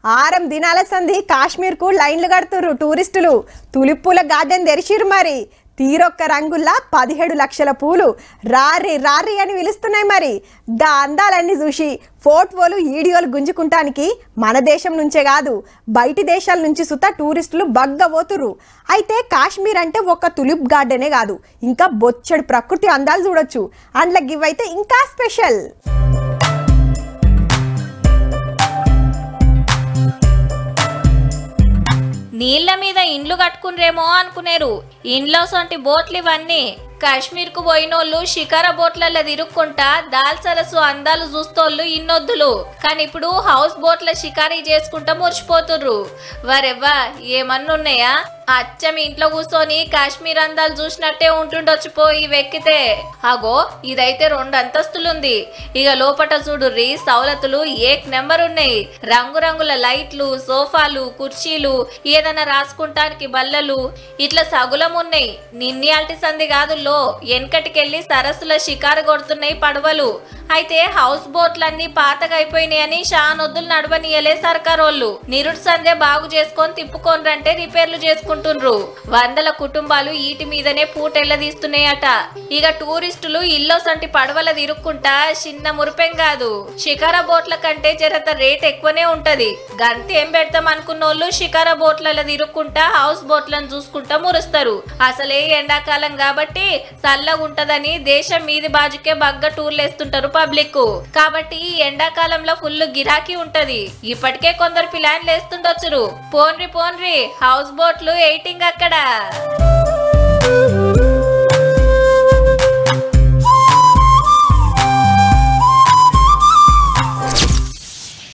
ఆరం దినాల సంధి కాశ్మీర్కు లైన్లు కడుతుర్రు టూరిస్టులు. తులిపూల గార్డెన్ తెరిచిర్రు. మరి తీరొక్క రంగుల్లా 17 లక్షల పూలు రారి రారి అని పిలుస్తున్నాయి. మరి గా అందాలన్నీ చూసి ఫోటోలు వీడియోలు గుంజుకుంటానికి మన దేశం నుంచే కాదు బయటి దేశాల నుంచి సుతా టూరిస్టులు బగ్గబోతుర్రు. అయితే కాశ్మీర్ అంటే ఒక్క తులిప్ గార్డెనే కాదు, ఇంకా బొచ్చడి ప్రకృతి అందాలు చూడొచ్చు. అందులో గివైతే ఇంకా స్పెషల్. నీళ్ల మీద ఇండ్లు కట్టుకునేమో అనుకునేరు. ఇండ్లో సొంటి బోట్లు ఇవన్నీ. కాశ్మీర్ కు పోయినోళ్ళు షికార బోట్లలో తిరుక్కుంటా దాల్ సరస్సు అందాలు చూస్తోళ్ళు ఇన్నొద్దులు. కానీ ఇప్పుడు హౌస్ బోట్ల షికారీ చేసుకుంటా మురిసిపోతుర్రు. వరెవ్వా ఏమన్నున్నాయా? అచ్చం ఇంట్లో కూర్చొని కాశ్మీర్ అందాలు చూసినట్టే ఉంటుండొచ్చు పోయి వెక్కితే. అగో ఇదైతే 2 అంతస్తులుంది. ఇక లోపట చూడుర్రి సౌలతులు ఏక్ నెంబర్ ఉన్నాయి. రంగురంగుల లైట్లు, సోఫాలు, కుర్చీలు, ఏదైనా రాసుకుంటానికి బల్లలు, ఇట్లా సగులం ఉన్నాయి. నిన్నయాల్టి సంది కాదు, వెనకటికెళ్లి సరస్సుల షికారు కొడుతున్నాయి పడవలు. అయితే హౌస్ బోట్లన్నీ పాతగా అయిపోయినాయని షానొద్దులు నడవనీయలే సర్కారోళ్ళు. నిరుడు సందే బాగు చేసుకొని తిప్పుకోనరంటే రిపేర్లు చేసుకుంటుండ్రు. 100 కుటుంబాలు ఈటి మీదనే పూటెళ్లదీస్తున్నాయట. ఇక టూరిస్టులు ఇల్లో సంటి పడవల తిరుక్కుంటా చిన్న మురిపెం కాదు, షికార బోట్ల కంటే జరత రేట్ ఎక్కువనే ఉంటది. గంతి ఏం పెడతాం అనుకున్నోళ్ళు షికార బోట్లలో తిరుక్కుంటా హౌస్ బోట్లను చూసుకుంటా మురుస్తారు. అసలే ఎండాకాలం కాబట్టి చల్లగుంటదని దేశం మీది బాజుకే బగ్గ టూర్లు వేస్తుంటారు పబ్లిక్. కాబట్టి ఈ ఎండాకాలంలో ఫుల్ గిరాకీ ఉంటది. ఇప్పటికే కొందరు ప్లాన్లు వేస్తుండొచ్చురు. పోన్రి హౌస్ బోట్లు ఎయిటింగ్ అక్కడ.